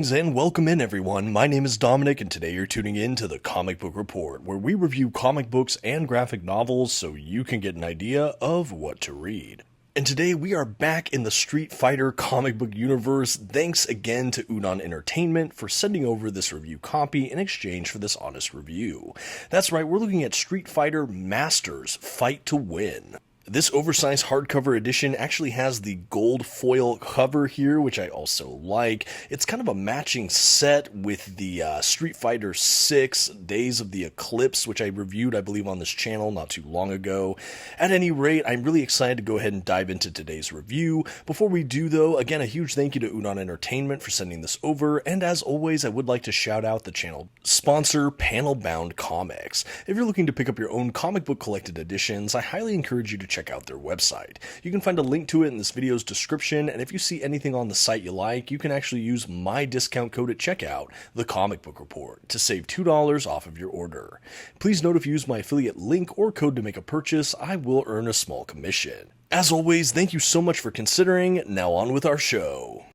Greetings and welcome in everyone, my name is Dominic and today you're tuning in to the Comic Book Report, where we review comic books and graphic novels so you can get an idea of what to read. And today we are back in the Street Fighter comic book universe. Thanks again to Udon Entertainment for sending over this review copy in exchange for this honest review. That's right, we're looking at Street Fighter Masters Fight to Win. This oversized hardcover edition actually has the gold foil cover here, which I also like. It's kind of a matching set with the Street Fighter VI Days of the Eclipse, which I reviewed, I believe, on this channel not too long ago. At any rate, I'm really excited to go ahead and dive into today's review. Before we do, though, again, a huge thank you to Udon Entertainment for sending this over, and as always, I would like to shout out the channel sponsor, Panel Bound Comics. If you're looking to pick up your own comic book collected editions, I highly encourage you to check out their website. You can find a link to it in this video's description, and if you see anything on the site you like, you can actually use my discount code at checkout, TheComicBookReport, to save $2 off of your order. Please note if you use my affiliate link or code to make a purchase, I will earn a small commission. As always, thank you so much for considering. Now on with our show.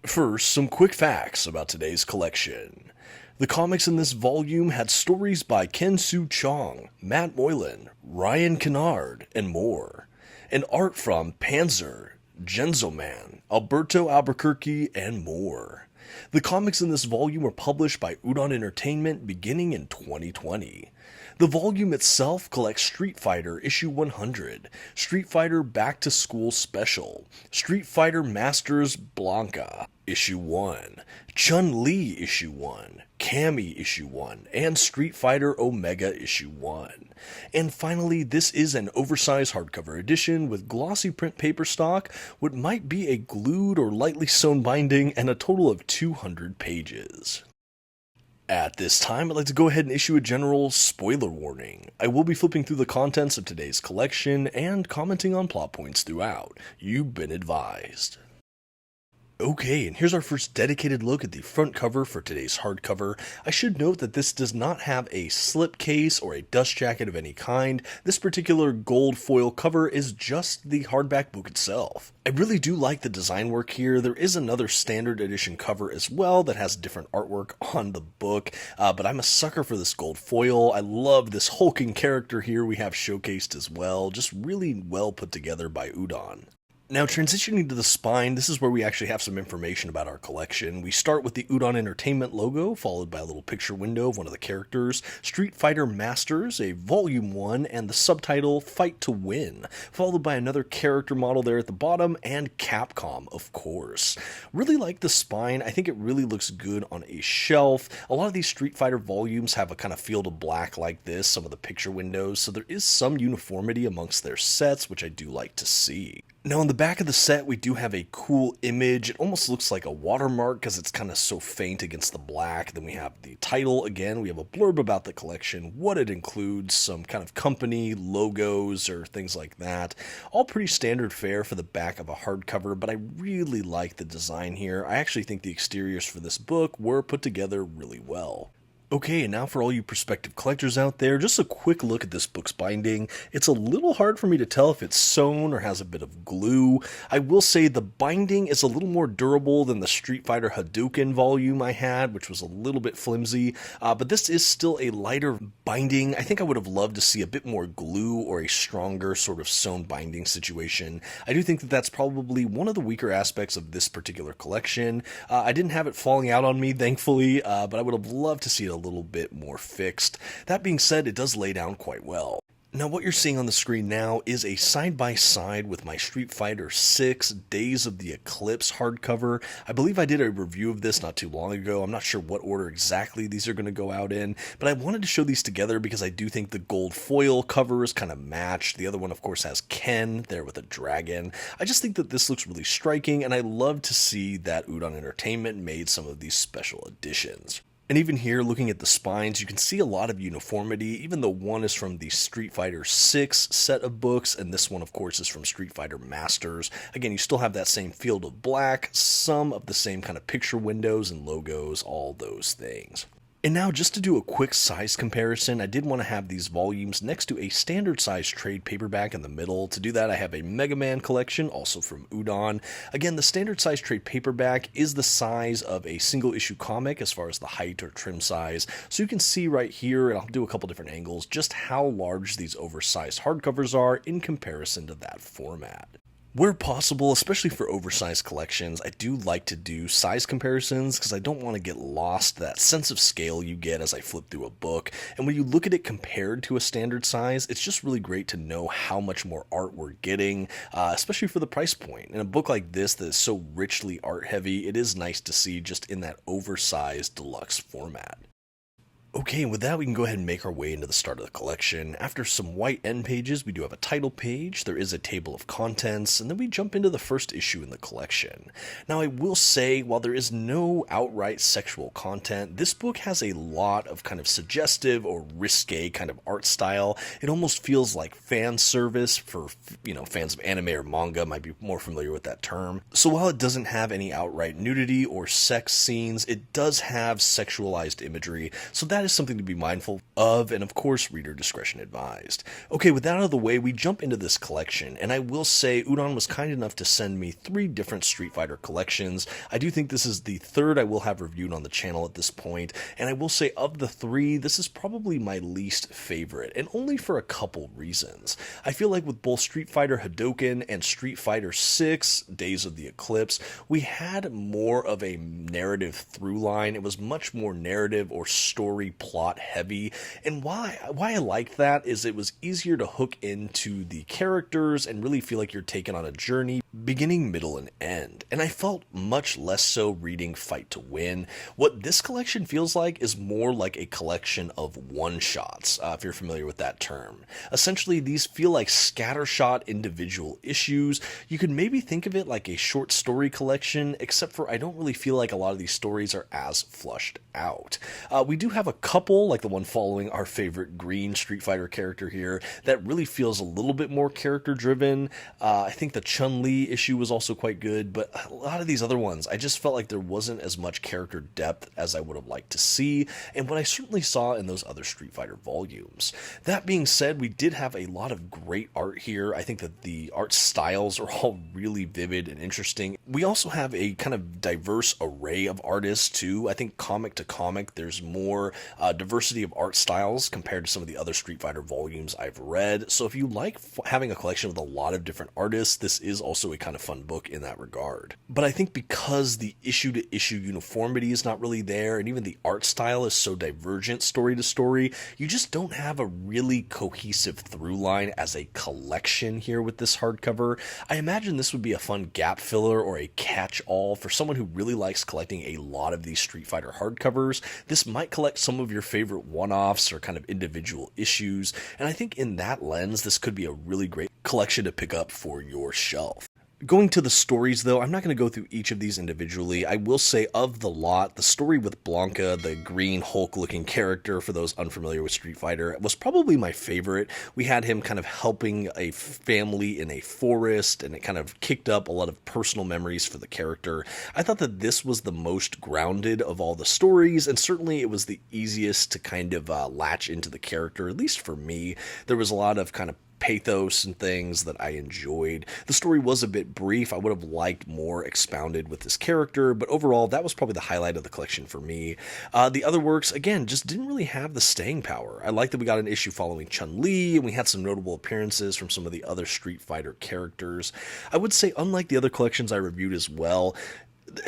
First, some quick facts about today's collection. The comics in this volume had stories by Ken Soo Chong, Matt Moylan, Ryan Kennard, and more, and art from Panzer, Genzoman, Alberto Albuquerque, and more. The comics in this volume were published by Udon Entertainment beginning in 2020. The volume itself collects Street Fighter Issue 100, Street Fighter Back to School Special, Street Fighter Masters Blanca Issue 1, Chun-Li Issue 1, Cammy Issue 1, and Street Fighter Omega Issue 1. And finally, this is an oversized hardcover edition with glossy print paper stock, what might be a glued or lightly sewn binding, and a total of 200 pages. At this time, I'd like to go ahead and issue a general spoiler warning. I will be flipping through the contents of today's collection and commenting on plot points throughout. You've been advised. Okay, and here's our first dedicated look at the front cover for today's hardcover. I should note that this does not have a slipcase or a dust jacket of any kind. This particular gold foil cover is just the hardback book itself. I really do like the design work here. There is another standard edition cover as well that has different artwork on the book, but I'm a sucker for this gold foil. I love this hulking character here we have showcased as well. Just really well put together by Udon. Now, transitioning to the spine, this is where we actually have some information about our collection. We start with the Udon Entertainment logo, followed by a little picture window of one of the characters, Street Fighter Masters, a Volume 1, and the subtitle Fight to Win, followed by another character model there at the bottom, and Capcom, of course. Really like the spine. I think it really looks good on a shelf. A lot of these Street Fighter volumes have a kind of field of black like this, some of the picture windows, so there is some uniformity amongst their sets, which I do like to see. Now on the back of the set we do have a cool image. It almost looks like a watermark because it's kind of so faint against the black. Then we have the title again. We have a blurb about the collection, what it includes, some kind of company logos or things like that. All pretty standard fare for the back of a hardcover, but I really like the design here. I actually think the exteriors for this book were put together really well. Okay, and now for all you prospective collectors out there, just a quick look at this book's binding. It's a little hard for me to tell if it's sewn or has a bit of glue. I will say the binding is a little more durable than the Street Fighter Hadouken volume I had, which was a little bit flimsy, but this is still a lighter binding. I think I would have loved to see a bit more glue or a stronger sort of sewn binding situation. I do think that that's probably one of the weaker aspects of this particular collection. I didn't have it falling out on me, thankfully, but I would have loved to see it a little bit more fixed. That being said, it does lay down quite well. Now what you're seeing on the screen now is a side-by-side with my Street Fighter VI Days of the Eclipse hardcover. I believe I did a review of this not too long ago. I'm not sure what order exactly these are going to go out in, but I wanted to show these together because I do think the gold foil cover is kind of matched. The other one, of course, has Ken there with a dragon. I just think that this looks really striking, and I love to see that Udon Entertainment made some of these special editions. And even here, looking at the spines, you can see a lot of uniformity, even though one is from the Street Fighter VI set of books, and this one, of course, is from Street Fighter Masters. Again, you still have that same field of black, some of the same kind of picture windows and logos, all those things. And now, just to do a quick size comparison, I did want to have these volumes next to a standard size trade paperback in the middle. To do that, I have a Mega Man collection, also from Udon. Again, the standard size trade paperback is the size of a single issue comic as far as the height or trim size. So you can see right here, and I'll do a couple different angles, just how large these oversized hardcovers are in comparison to that format. Where possible, especially for oversized collections, I do like to do size comparisons because I don't want to get lost that sense of scale you get as I flip through a book. And when you look at it compared to a standard size, it's just really great to know how much more art we're getting, especially for the price point. In a book like this that is so richly art heavy, it is nice to see just in that oversized deluxe format. Okay, with that we can go ahead and make our way into the start of the collection. After some white end pages, we do have a title page, there is a table of contents, and then we jump into the first issue in the collection. Now I will say, while there is no outright sexual content, this book has a lot of kind of suggestive or risque kind of art style. It almost feels like fan service for, fans of anime or manga might be more familiar with that term. So while it doesn't have any outright nudity or sex scenes, it does have sexualized imagery, so that is something to be mindful of, and of course, reader discretion advised. Okay, with that out of the way, we jump into this collection, and I will say Udon was kind enough to send me 3 different Street Fighter collections. I do think this is the third I will have reviewed on the channel at this point, and I will say of the 3, this is probably my least favorite, and only for a couple reasons. I feel like with both Street Fighter Hadouken and Street Fighter 6, Days of the Eclipse, we had more of a narrative through line. It was much more narrative or story plot heavy, and why I like that is it was easier to hook into the characters and really feel like you're taken on a journey, beginning, middle, and end. And I felt much less so reading Fight to Win. What this collection feels like is more like a collection of one-shots, if you're familiar with that term. Essentially, these feel like scattershot individual issues. You could maybe think of it like a short story collection, except for I don't really feel like a lot of these stories are as flushed out. We do have a couple, like the one following our favorite green Street Fighter character here, that really feels a little bit more character driven. I think the Chun-Li issue was also quite good, but a lot of these other ones, I just felt like there wasn't as much character depth as I would have liked to see, and what I certainly saw in those other Street Fighter volumes. That being said, we did have a lot of great art here. I think that the art styles are all really vivid and interesting. We also have a kind of diverse array of artists too. I think comic to comic, there's more diversity of art styles compared to some of the other Street Fighter volumes I've read. So if you like having a collection with a lot of different artists, this is also a kind of fun book in that regard. But I think because the issue to issue uniformity is not really there, and even the art style is so divergent story to story, you just don't have a really cohesive through line as a collection here with this hardcover. I imagine this would be a fun gap filler or a catch-all for someone who really likes collecting a lot of these Street Fighter hardcovers. This might collect some of your favorite one-offs or kind of individual issues, and I think in that lens, this could be a really great collection to pick up for your shelf. Going to the stories, though, I'm not going to go through each of these individually. I will say, of the lot, the story with Blanca, the green Hulk-looking character, for those unfamiliar with Street Fighter, was probably my favorite. We had him kind of helping a family in a forest, and it kind of kicked up a lot of personal memories for the character. I thought that this was the most grounded of all the stories, and certainly it was the easiest to kind of latch into the character, at least for me. There was a lot of kind of pathos and things that I enjoyed. The story was a bit brief. I would have liked more expounded with this character, but overall, that was probably the highlight of the collection for me. The other works, again, just didn't really have the staying power. I like that we got an issue following Chun-Li, and we had some notable appearances from some of the other Street Fighter characters. I would say, unlike the other collections I reviewed as well,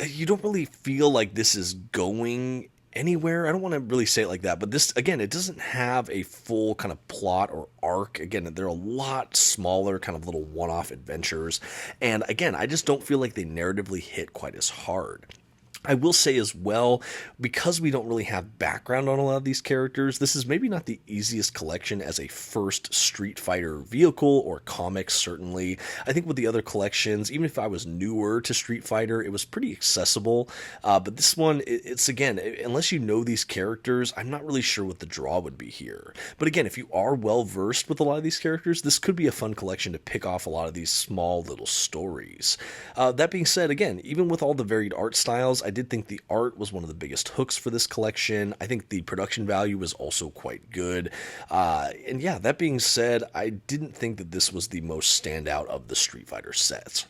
you don't really feel like this is going anywhere. I don't want to really say it like that, but this, again, it doesn't have a full kind of plot or arc. Again, they're a lot smaller, kind of little one-off adventures, and again, I just don't feel like they narratively hit quite as hard. I will say as well, because we don't really have background on a lot of these characters, this is maybe not the easiest collection as a first Street Fighter vehicle or comic, certainly. I think with the other collections, even if I was newer to Street Fighter, it was pretty accessible. But this one, it's again, unless you know these characters, I'm not really sure what the draw would be here. But again, if you are well versed with a lot of these characters, this could be a fun collection to pick off a lot of these small little stories. That being said, again, even with all the varied art styles, I did think the art was one of the biggest hooks for this collection. I think the production value was also quite good. And yeah, that being said, I didn't think that this was the most standout of the Street Fighter sets.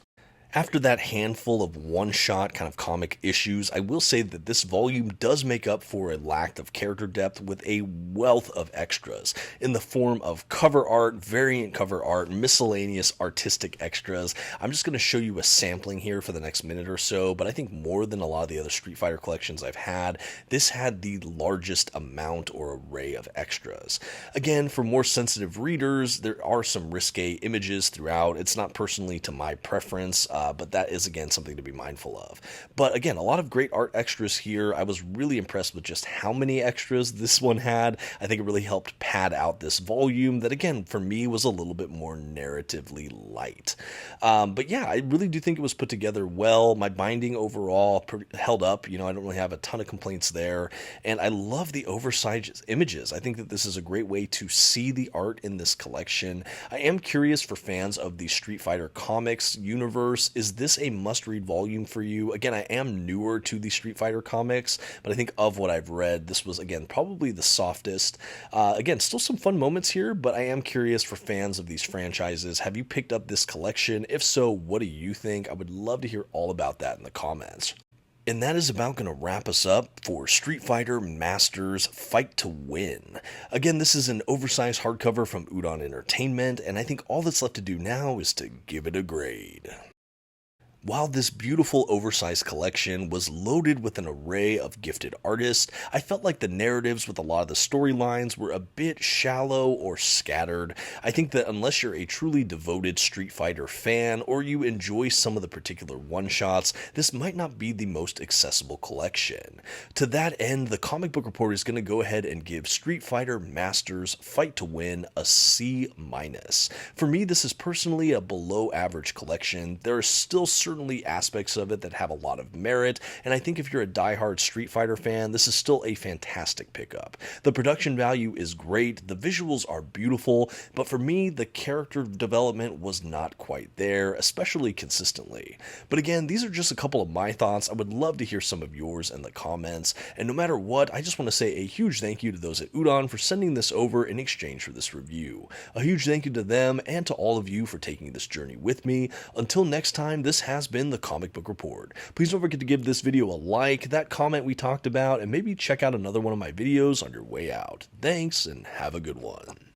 After that handful of one-shot kind of comic issues, I will say that this volume does make up for a lack of character depth with a wealth of extras in the form of cover art, variant cover art, miscellaneous artistic extras. I'm just going to show you a sampling here for the next minute or so, but I think more than a lot of the other Street Fighter collections I've had, this had the largest amount or array of extras. Again, for more sensitive readers, there are some risque images throughout. It's not personally to my preference, but that is, again, something to be mindful of. But again, a lot of great art extras here. I was really impressed with just how many extras this one had. I think it really helped pad out this volume that, again, for me was a little bit more narratively light. But yeah, I really do think it was put together well. My binding overall held up. I don't really have a ton of complaints there. And I love the oversized images. I think that this is a great way to see the art in this collection. I am curious for fans of the Street Fighter comics universe. Is this a must-read volume for you? Again, I am newer to the Street Fighter comics, but I think of what I've read, this was, again, probably the softest. Again, still some fun moments here, but I am curious for fans of these franchises. Have you picked up this collection? If so, what do you think? I would love to hear all about that in the comments. And that is about going to wrap us up for Street Fighter Masters Fight to Win. Again, this is an oversized hardcover from Udon Entertainment, and I think all that's left to do now is to give it a grade. While this beautiful oversized collection was loaded with an array of gifted artists, I felt like the narratives with a lot of the storylines were a bit shallow or scattered. I think that unless you're a truly devoted Street Fighter fan or you enjoy some of the particular one-shots, this might not be the most accessible collection. To that end, the Comic Book Report is going to go ahead and give Street Fighter Masters Fight to Win a C-. For me, this is personally a below average collection. There are still certainly aspects of it that have a lot of merit, and I think if you're a diehard Street Fighter fan, this is still a fantastic pickup. The production value is great, the visuals are beautiful, but for me, the character development was not quite there, especially consistently. But again, these are just a couple of my thoughts. I would love to hear some of yours in the comments, and no matter what, I just want to say a huge thank you to those at Udon for sending this over in exchange for this review. A huge thank you to them and to all of you for taking this journey with me. Until next time, this has been the Comic Book Report. Please don't forget to give this video a like, that comment we talked about, and maybe check out another one of my videos on your way out. Thanks, and have a good one.